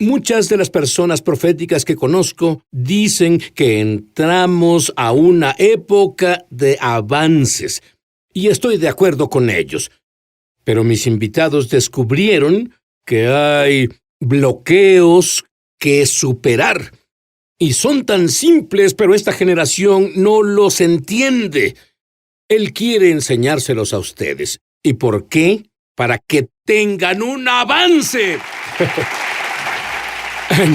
Muchas de las personas proféticas que conozco dicen que entramos a una época de avances, y estoy de acuerdo con ellos. Pero mis invitados descubrieron que hay bloqueos que superar. Y son tan simples, pero esta generación no los entiende. Él quiere enseñárselos a ustedes. ¿Y por qué? Para que tengan un avance.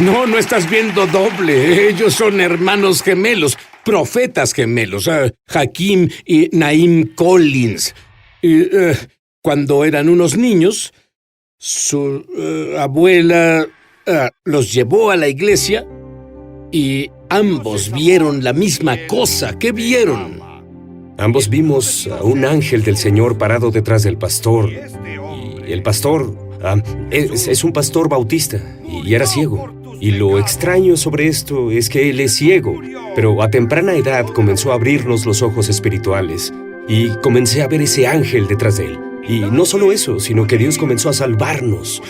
No estás viendo doble. Ellos son hermanos gemelos, profetas gemelos, Hakim y Naim Collins. Cuando eran unos niños, su abuela los llevó a la iglesia y ambos vieron la misma cosa. ¿Qué vieron? Ambos vimos a un ángel del Señor parado detrás del pastor. Y el pastor es un pastor bautista y era ciego. Y lo extraño sobre esto es que él es ciego, pero a temprana edad comenzó a abrirnos los ojos espirituales y comencé a ver ese ángel detrás de él. Y no solo eso, sino que Dios comenzó a salvarnos.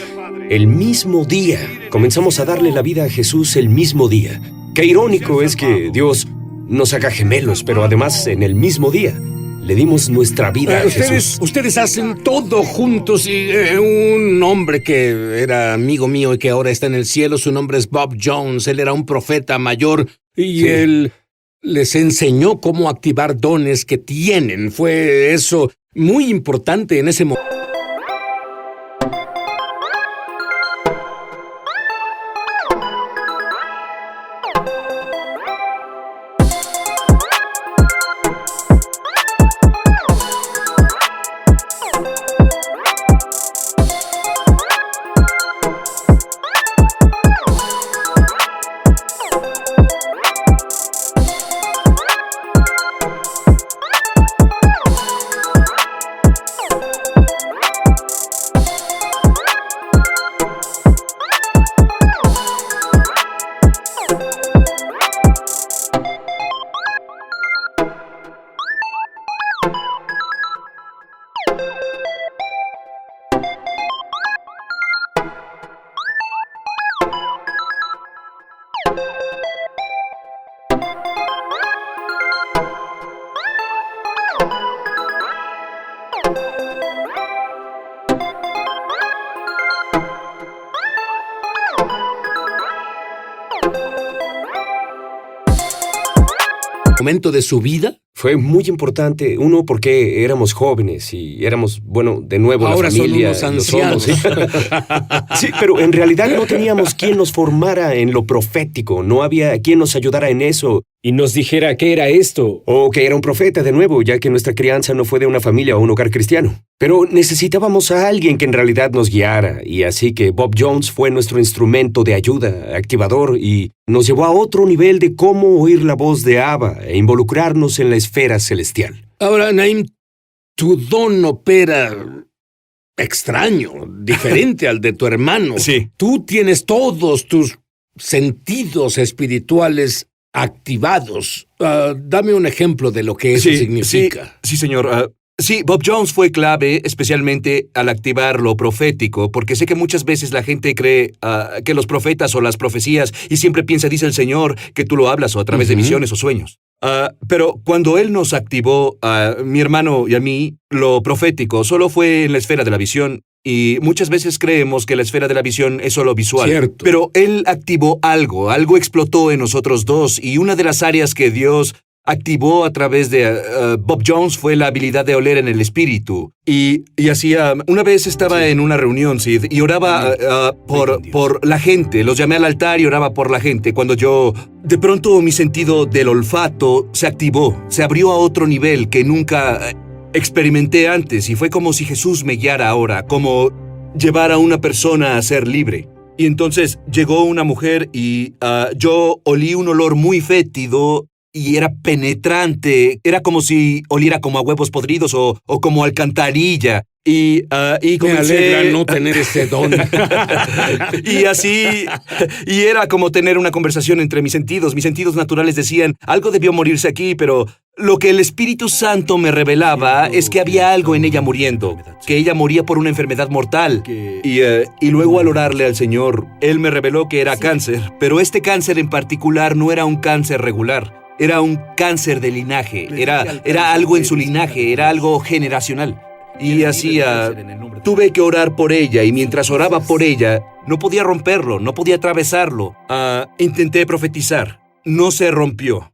El mismo día, comenzamos a darle la vida a Jesús el mismo día. Qué irónico es que Dios nos haga gemelos, pero además en el mismo día le dimos nuestra vida a Jesús. Ustedes hacen todo juntos y un hombre que era amigo mío y que ahora está en el cielo, su nombre es Bob Jones. Él era un profeta mayor y él les enseñó cómo activar dones que tienen. Fue eso muy importante en ese momento. Momento de su vida? Fue muy importante, uno, porque éramos jóvenes y éramos, de nuevo ahora la familia. Ahora son unos ancianos. Sí, pero en realidad no teníamos quien nos formara en lo profético, no había quien nos ayudara en eso y nos dijera qué era esto, o que era un profeta de nuevo, ya que nuestra crianza no fue de una familia o un hogar cristiano. Pero necesitábamos a alguien que en realidad nos guiara, y así que Bob Jones fue nuestro instrumento de ayuda, activador, y nos llevó a otro nivel de cómo oír la voz de Abba e involucrarnos en la esfera celestial. Ahora, Naim, tu don opera extraño, diferente al de tu hermano. Sí. Tú tienes todos tus sentidos espirituales activados. Dame un ejemplo de lo que eso significa. Sí, señor. Sí, Bob Jones fue clave, especialmente al activar lo profético, porque sé que muchas veces la gente cree que los profetas o las profecías, y siempre piensa, dice el Señor, que tú lo hablas o a través de visiones o sueños. Pero cuando Él nos activó, a mi hermano y a mí, lo profético solo fue en la esfera de la visión, y muchas veces creemos que la esfera de la visión es solo visual. Cierto. Pero Él activó algo explotó en nosotros dos, y una de las áreas que Dios activó a través de Bob Jones fue la habilidad de oler en el espíritu. Y hacía... Una vez estaba en una reunión, Sid, y oraba por la gente. Los llamé al altar y oraba por la gente. Cuando de pronto mi sentido del olfato se activó. Se abrió a otro nivel que nunca experimenté antes. Y fue como si Jesús me guiara ahora, como llevar a una persona a ser libre. Y entonces llegó una mujer y yo olí un olor muy fétido. y era penetrante. Era como si oliera como a huevos podridos o como alcantarilla. Y Me comencé... alegra no tener ese don. y era como tener una conversación entre mis sentidos. Mis sentidos naturales decían, algo debió morirse aquí, pero lo que el Espíritu Santo me revelaba es que había algo en ella muriendo, que ella moría por una enfermedad mortal. Y luego al orarle al Señor, Él me reveló que era cáncer, pero este cáncer en particular no era un cáncer regular, era un cáncer de linaje, era algo en su linaje, era algo generacional. Y así tuve que orar por ella, y mientras oraba por ella, no podía romperlo, no podía atravesarlo. Intenté profetizar, no se rompió.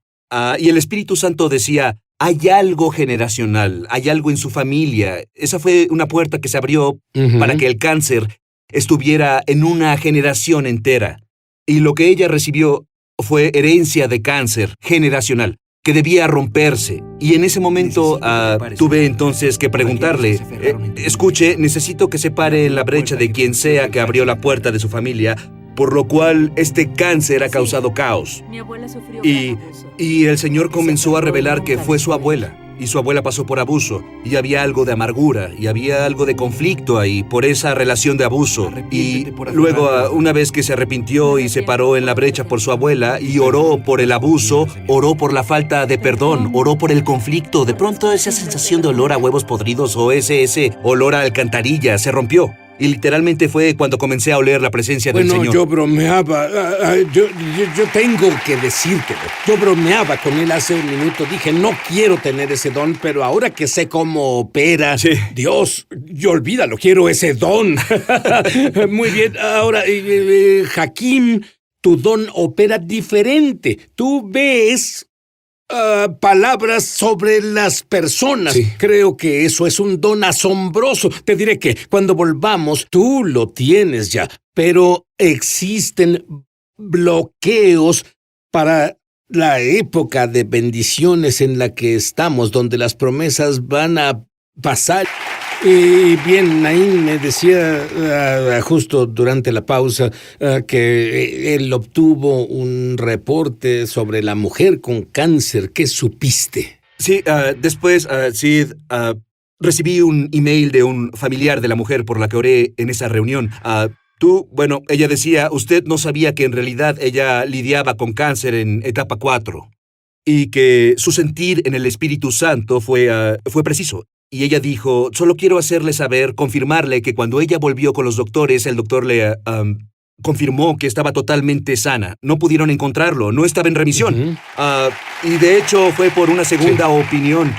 Y el Espíritu Santo decía, hay algo generacional, hay algo en su familia. Esa fue una puerta que se abrió para que el cáncer estuviera en una generación entera. Y lo que ella recibió fue herencia de cáncer generacional, que debía romperse. Y en ese momento tuve entonces que preguntarle, escuche, necesito que se pare en la brecha de quien sea que abrió la puerta de su familia, por lo cual este cáncer ha causado caos. Y el Señor comenzó a revelar que fue su abuela. Y su abuela pasó por abuso, y había algo de amargura, y había algo de conflicto ahí por esa relación de abuso. Y luego, una vez que se arrepintió y se paró en la brecha por su abuela, y oró por el abuso, oró por la falta de perdón, oró por el conflicto, de pronto esa sensación de olor a huevos podridos o ese olor a alcantarilla se rompió. Y literalmente fue cuando comencé a oler la presencia del Señor. Bueno, yo bromeaba. Yo tengo que decírtelo. Yo bromeaba con él hace un minuto. Dije, no quiero tener ese don, pero ahora que sé cómo opera, sí. Dios, yo olvídalo, quiero ese don. Muy bien. Ahora, Hakim, tu don opera diferente. Tú ves palabras sobre las personas. Sí. Creo que eso es un don asombroso. Te diré que cuando volvamos, tú lo tienes ya, pero existen bloqueos para la época de bendiciones en la que estamos, donde las promesas van a pasar. Y bien, Naim me decía justo durante la pausa que él obtuvo un reporte sobre la mujer con cáncer. ¿Qué supiste? Sí, después, Sid, recibí un email de un familiar de la mujer por la que oré en esa reunión. Ella decía, usted no sabía que en realidad ella lidiaba con cáncer en etapa 4 y que su sentir en el Espíritu Santo fue preciso. Y ella dijo, solo quiero hacerle saber, confirmarle que cuando ella volvió con los doctores, el doctor le confirmó que estaba totalmente sana. No pudieron encontrarlo, no estaba en remisión. Y de hecho fue por una segunda opinión.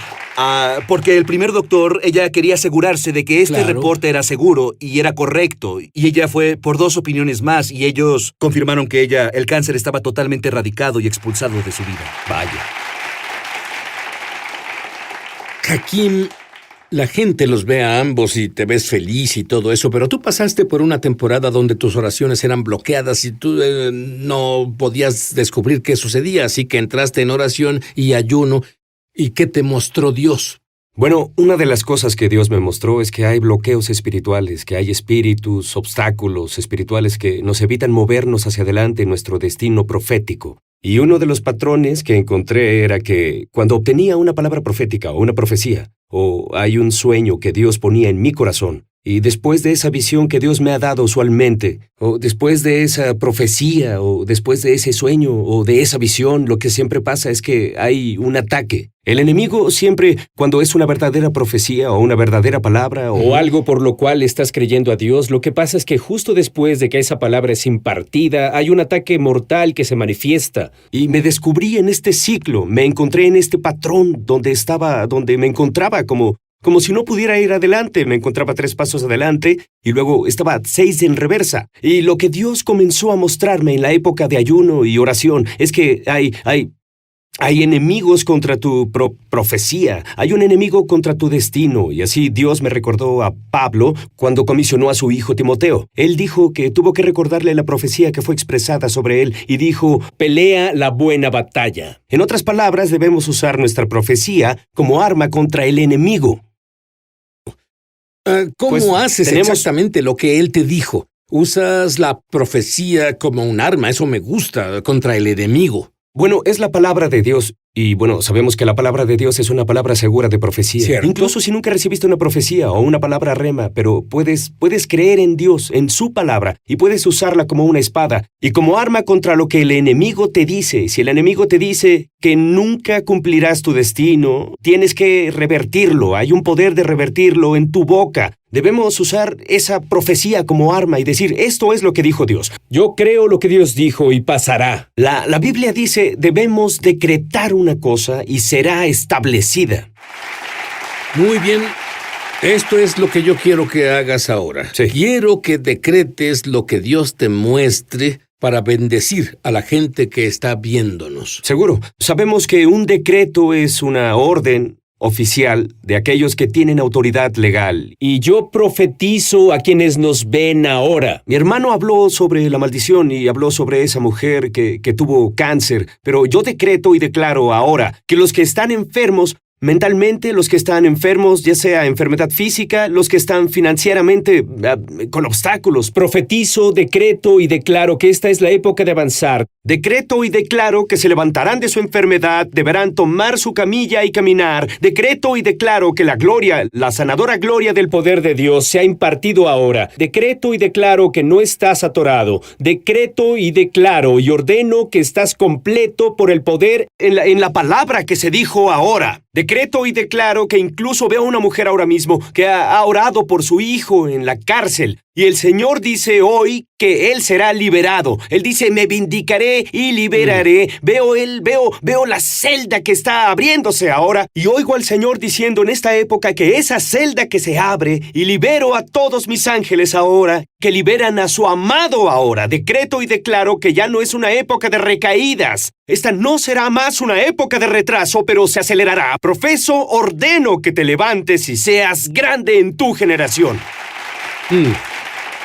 Porque el primer doctor, ella quería asegurarse de que este reporte era seguro y era correcto. Y ella fue por 2 opiniones más y ellos confirmaron que el cáncer estaba totalmente erradicado y expulsado de su vida. Vaya. Hakim, la gente los ve a ambos y te ves feliz y todo eso, pero tú pasaste por una temporada donde tus oraciones eran bloqueadas y tú no podías descubrir qué sucedía, así que entraste en oración y ayuno. ¿Y qué te mostró Dios? Bueno, una de las cosas que Dios me mostró es que hay bloqueos espirituales, que hay espíritus, obstáculos espirituales que nos evitan movernos hacia adelante en nuestro destino profético. Y uno de los patrones que encontré era que cuando obtenía una palabra profética o una profecía, o hay un sueño que Dios ponía en mi corazón, y después de esa visión que Dios me ha dado usualmente, o después de esa profecía, o después de ese sueño, o de esa visión, lo que siempre pasa es que hay un ataque. El enemigo siempre, cuando es una verdadera profecía o una verdadera palabra o algo por lo cual estás creyendo a Dios, lo que pasa es que justo después de que esa palabra es impartida, hay un ataque mortal que se manifiesta. Y me descubrí en este ciclo, me encontré en este patrón donde me encontraba como si no pudiera ir adelante. Me encontraba 3 pasos adelante y luego estaba 6 en reversa. Y lo que Dios comenzó a mostrarme en la época de ayuno y oración es que hay enemigos contra tu profecía, hay un enemigo contra tu destino. Y así Dios me recordó a Pablo cuando comisionó a su hijo Timoteo. Él dijo que tuvo que recordarle la profecía que fue expresada sobre él y dijo, pelea la buena batalla. En otras palabras, debemos usar nuestra profecía como arma contra el enemigo. ¿Cómo haces exactamente lo que él te dijo? Usas la profecía como un arma, eso me gusta, contra el enemigo. Bueno, es la palabra de Dios. Y bueno, sabemos que la palabra de Dios es una palabra segura de profecía. ¿Cierto? Incluso si nunca recibiste una profecía o una palabra rema, pero puedes creer en Dios, en su palabra, y puedes usarla como una espada y como arma contra lo que el enemigo te dice. Si el enemigo te dice que nunca cumplirás tu destino, tienes que revertirlo. Hay un poder de revertirlo en tu boca. Debemos usar esa profecía como arma y decir, esto es lo que dijo Dios. Yo creo lo que Dios dijo y pasará. La Biblia dice, debemos decretar una cosa y será establecida. Muy bien. Esto es lo que yo quiero que hagas ahora. Sí. Quiero que decretes lo que Dios te muestre para bendecir a la gente que está viéndonos. Seguro. Sabemos que un decreto es una orden oficial de aquellos que tienen autoridad legal. Y yo profetizo a quienes nos ven ahora. Mi hermano habló sobre la maldición y habló sobre esa mujer que tuvo cáncer, pero yo decreto y declaro ahora que los que están enfermos mentalmente, los que están enfermos, ya sea enfermedad física, los que están financieramente con obstáculos. Profetizo, decreto y declaro que esta es la época de avanzar. Decreto y declaro que se levantarán de su enfermedad, deberán tomar su camilla y caminar. Decreto y declaro que la gloria, la sanadora gloria del poder de Dios se ha impartido ahora. Decreto y declaro que no estás atorado. Decreto y declaro y ordeno que estás completo por el poder en la palabra que se dijo ahora. Decreto y declaro que incluso veo a una mujer ahora mismo que ha orado por su hijo en la cárcel. Y el Señor dice hoy que Él será liberado. Él dice, me vindicaré y liberaré. Veo la celda que está abriéndose ahora. Y oigo al Señor diciendo en esta época que esa celda que se abre y libero a todos mis ángeles ahora, que liberan a su amado ahora. Decreto y declaro que ya no es una época de recaídas. Esta no será más una época de retraso, pero se acelerará. Profeso, ordeno que te levantes y seas grande en tu generación.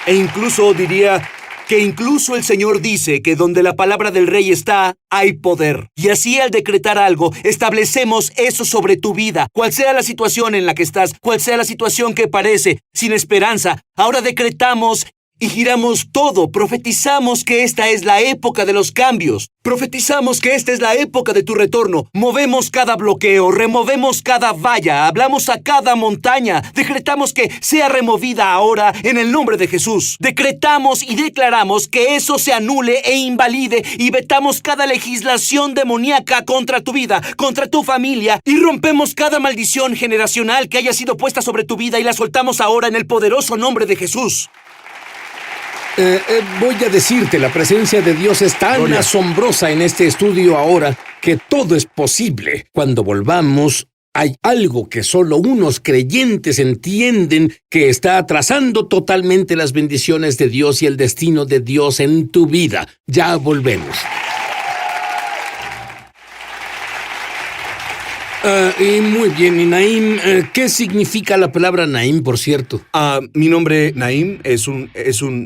E incluso diría que incluso el Señor dice que donde la palabra del Rey está, hay poder. Y así al decretar algo, establecemos eso sobre tu vida. Cual sea la situación en la que estás, cual sea la situación que parece sin esperanza, ahora decretamos y giramos todo. Profetizamos que esta es la época de los cambios. Profetizamos que esta es la época de tu retorno. Movemos cada bloqueo, removemos cada valla, hablamos a cada montaña. Decretamos que sea removida ahora en el nombre de Jesús. Decretamos y declaramos que eso se anule e invalide y vetamos cada legislación demoníaca contra tu vida, contra tu familia y rompemos cada maldición generacional que haya sido puesta sobre tu vida y la soltamos ahora en el poderoso nombre de Jesús. Voy a decirte, la presencia de Dios es tan asombrosa en este estudio ahora que todo es posible. Cuando volvamos, hay algo que solo unos creyentes entienden que está atrasando totalmente las bendiciones de Dios y el destino de Dios en tu vida. Ya volvemos. Y muy bien, y Naim, ¿qué significa la palabra Naim, por cierto? Mi nombre, Naim,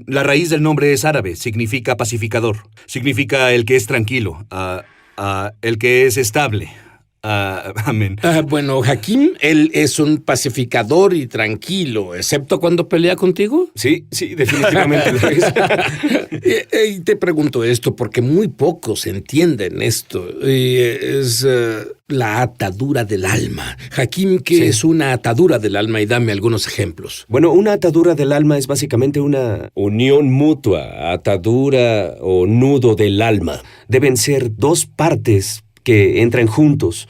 la raíz del nombre es árabe, significa pacificador, significa el que es tranquilo, el que es estable. Amén. Bueno, Hakim, él es un pacificador y tranquilo, excepto cuando pelea contigo. Sí, definitivamente lo es. Y te pregunto esto porque muy pocos entienden esto. Es la atadura del alma. Hakim, ¿qué es una atadura del alma? Y dame algunos ejemplos. Bueno, una atadura del alma es básicamente una unión mutua, atadura o nudo del alma. Deben ser dos partes que entran juntos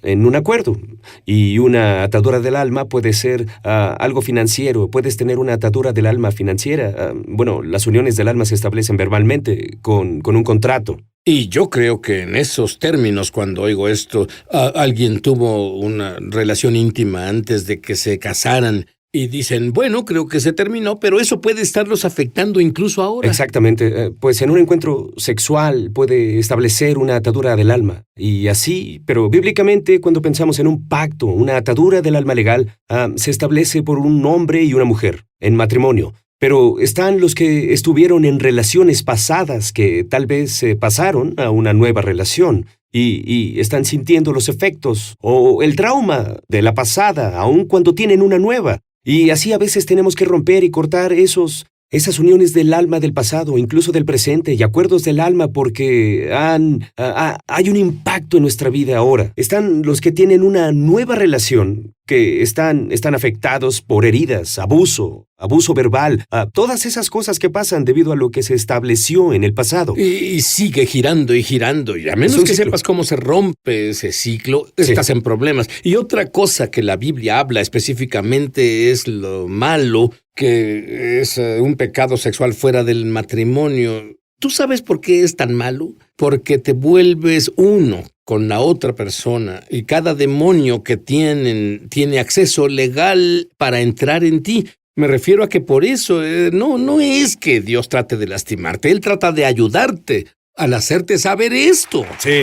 en un acuerdo. Y una atadura del alma puede ser algo financiero. Puedes tener una atadura del alma financiera. Bueno, las uniones del alma se establecen verbalmente con un contrato. Y yo creo que en esos términos, cuando oigo esto, alguien tuvo una relación íntima antes de que se casaran y dicen, bueno, creo que se terminó, pero eso puede estarlos afectando incluso ahora. Exactamente. Pues en un encuentro sexual puede establecer una atadura del alma. Y así, pero bíblicamente, cuando pensamos en un pacto, una atadura del alma legal, se establece por un hombre y una mujer, en matrimonio. Pero están los que estuvieron en relaciones pasadas que tal vez se pasaron a una nueva relación y están sintiendo los efectos o el trauma de la pasada, aun cuando tienen una nueva. Y así a veces tenemos que romper y cortar esos esas uniones del alma del pasado, incluso del presente, y acuerdos del alma porque hay un impacto en nuestra vida ahora. Están los que tienen una nueva relación, que están afectados por heridas, abuso verbal, todas esas cosas que pasan debido a lo que se estableció en el pasado. Y sigue girando y girando, y a menos que sepas cómo se rompe ese ciclo, estás en problemas. Y otra cosa que la Biblia habla específicamente es lo malo, que es un pecado sexual fuera del matrimonio. ¿Tú sabes por qué es tan malo? Porque te vuelves uno con la otra persona y cada demonio que tiene acceso legal para entrar en ti. Me refiero a que por eso no es que Dios trate de lastimarte, Él trata de ayudarte al hacerte saber esto. Sí.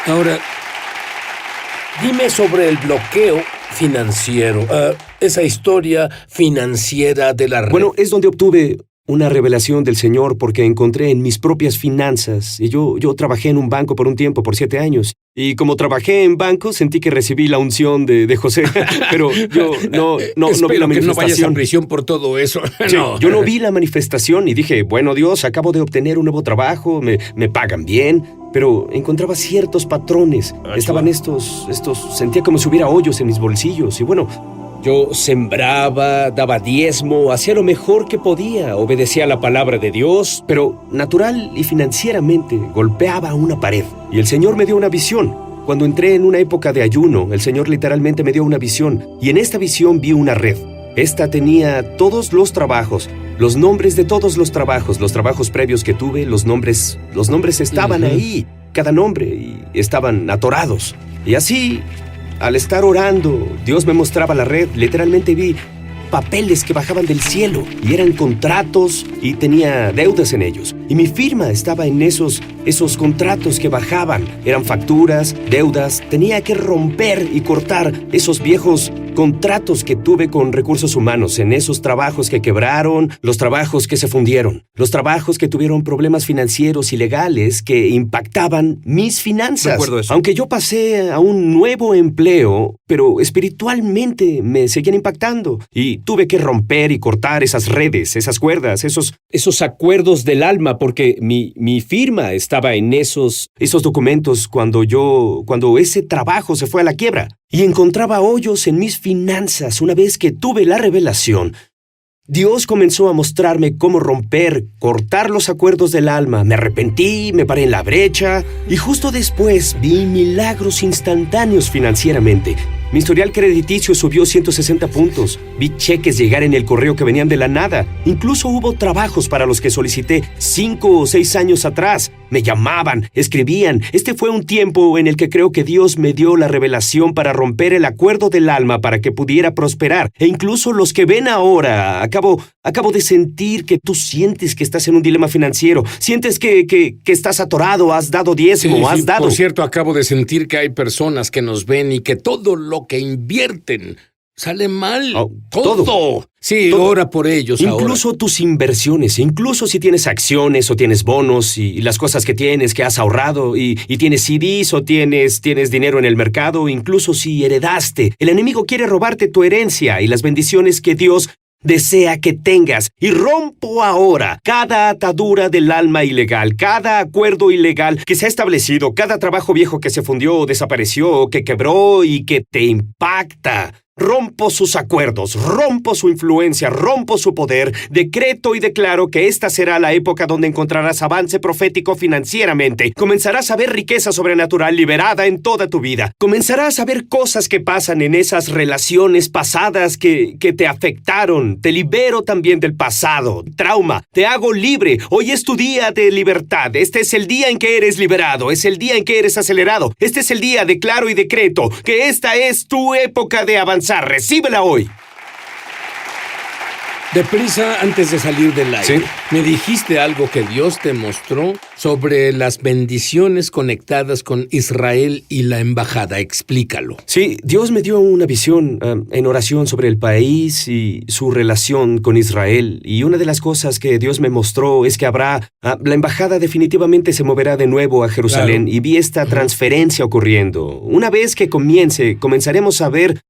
Ahora, dime sobre el bloqueo financiero, esa historia financiera de la red. Bueno, es donde obtuve una revelación del Señor porque encontré en mis propias finanzas. Y yo trabajé en un banco por un tiempo, por 7 años. Y como trabajé en banco, sentí que recibí la unción de José. Pero yo no vi la manifestación. Que no vayas a prisión por todo eso. Sí, no. Yo no vi la manifestación y dije, bueno, Dios, acabo de obtener un nuevo trabajo, me pagan bien, pero encontraba ciertos patrones. Estaban estos, sentía como si hubiera hoyos en mis bolsillos. Y bueno, yo sembraba, daba diezmo, hacía lo mejor que podía, obedecía la palabra de Dios, pero natural y financieramente golpeaba una pared. Y el Señor me dio una visión. Cuando entré en una época de ayuno, el Señor literalmente me dio una visión. Y en esta visión vi una red. Esta tenía todos los trabajos, los nombres de todos los trabajos previos que tuve, los nombres estaban ahí, cada nombre, y estaban atorados. Y así, al estar orando, Dios me mostraba la red. Literalmente vi papeles que bajaban del cielo y eran contratos y tenía deudas en ellos. Y mi firma estaba en esos contratos que bajaban. Eran facturas, deudas. Tenía que romper y cortar esos viejos contratos que tuve con recursos humanos, en esos trabajos que quebraron, los trabajos que se fundieron, los trabajos que tuvieron problemas financieros y legales que impactaban mis finanzas. Recuerdo eso. Aunque yo pasé a un nuevo empleo, pero espiritualmente me seguían impactando y tuve que romper y cortar esas redes, esas cuerdas, esos acuerdos del alma, porque mi firma estaba en esos documentos cuando ese trabajo se fue a la quiebra. Y encontraba hoyos en mis finanzas. Una vez que tuve la revelación, Dios comenzó a mostrarme cómo cortar los acuerdos del alma. Me arrepentí, me paré en la brecha y justo después vi milagros instantáneos financieramente. Mi historial crediticio subió 160 puntos. Vi cheques llegar en el correo que venían de la nada. Incluso hubo trabajos para los que solicité 5 o 6 años atrás. Me llamaban, escribían. Este fue un tiempo en el que creo que Dios me dio la revelación para romper el acuerdo del alma para que pudiera prosperar. E incluso los que ven ahora, acabo de sentir que tú sientes que estás en un dilema financiero. Sientes que estás atorado, has dado diezmo, has dado. Por cierto, acabo de sentir que hay personas que nos ven y que todo lo que invierten sale mal. Todo. Sí, todo. Ora por ellos incluso ahora. Tus inversiones, incluso si tienes acciones o tienes bonos y las cosas que has ahorrado y tienes CDs o tienes dinero en el mercado, incluso si heredaste. El enemigo quiere robarte tu herencia y las bendiciones que Dios desea que tengas. Y rompo ahora cada atadura del alma ilegal, cada acuerdo ilegal que se ha establecido, cada trabajo viejo que se fundió o desapareció o que quebró y que te impacta. Rompo sus acuerdos, rompo su influencia, rompo su poder, decreto y declaro que esta será la época donde encontrarás avance profético financieramente. Comenzarás a ver riqueza sobrenatural liberada en toda tu vida. Comenzarás a ver cosas que pasan en esas relaciones pasadas que te afectaron. Te libero también del pasado, trauma. Te hago libre. Hoy es tu día de libertad. Este es el día en que eres liberado. Es el día en que eres acelerado. Este es el día, declaro y decreto, que esta es tu época de avanzar. Recíbela hoy. Deprisa, antes de salir del aire, ¿sí? Me dijiste algo que Dios te mostró sobre las bendiciones conectadas con Israel y la embajada. Explícalo. Sí, Dios me dio una visión en oración sobre el país y su relación con Israel. Y una de las cosas que Dios me mostró es que la embajada definitivamente se moverá de nuevo a Jerusalén. Claro. Y vi esta transferencia ocurriendo. Una vez que comenzaremos a ver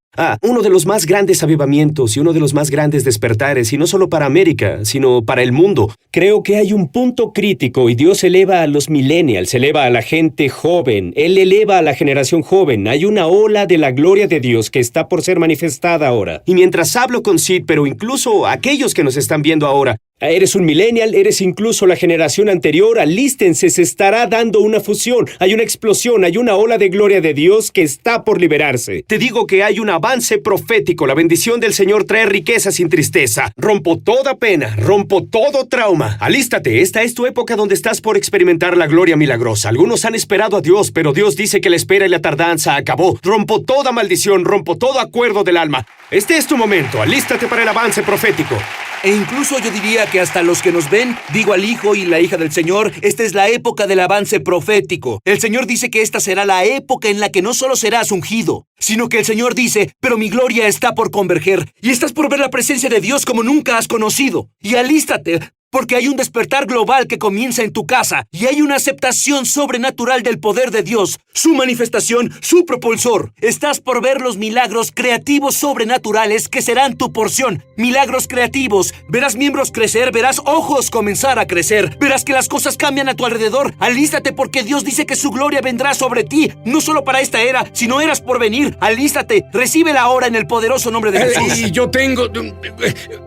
Uno de los más grandes avivamientos y uno de los más grandes despertares, y no solo para América, sino para el mundo. Creo que hay un punto crítico y Dios eleva a los millennials, eleva a la gente joven, Él eleva a la generación joven. Hay una ola de la gloria de Dios que está por ser manifestada ahora. Y mientras hablo con Sid, pero incluso aquellos que nos están viendo ahora, eres un millennial, eres incluso la generación anterior, alístense, se estará dando una fusión, hay una explosión, hay una ola de gloria de Dios que está por liberarse. Te digo que hay un avance profético, la bendición del Señor trae riqueza sin tristeza. Rompo toda pena, rompo todo trauma. Alístate, esta es tu época donde estás por experimentar la gloria milagrosa. Algunos han esperado a Dios, pero Dios dice que la espera y la tardanza acabó. Rompo toda maldición, rompo todo acuerdo del alma. Este es tu momento, alístate para el avance profético. E incluso yo diría que hasta los que nos ven, digo al hijo y la hija del Señor, esta es la época del avance profético. El Señor dice que esta será la época en la que no solo serás ungido, sino que el Señor dice, pero mi gloria está por converger, y estás por ver la presencia de Dios como nunca has conocido. Y alístate, porque hay un despertar global que comienza en tu casa, y hay una aceptación sobrenatural del poder de Dios, su manifestación, su propulsor. Estás por ver los milagros creativos sobrenaturales que serán tu porción. Milagros creativos. Verás miembros crecer, verás ojos comenzar a crecer, verás que las cosas cambian a tu alrededor. Alístate porque Dios dice que su gloria vendrá sobre ti, no solo para esta era, sino eras por venir. Alístate, recíbela ahora en el poderoso nombre de Jesús. Y yo tengo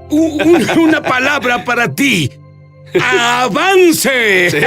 una palabra para ti. ¡Avance! Sí.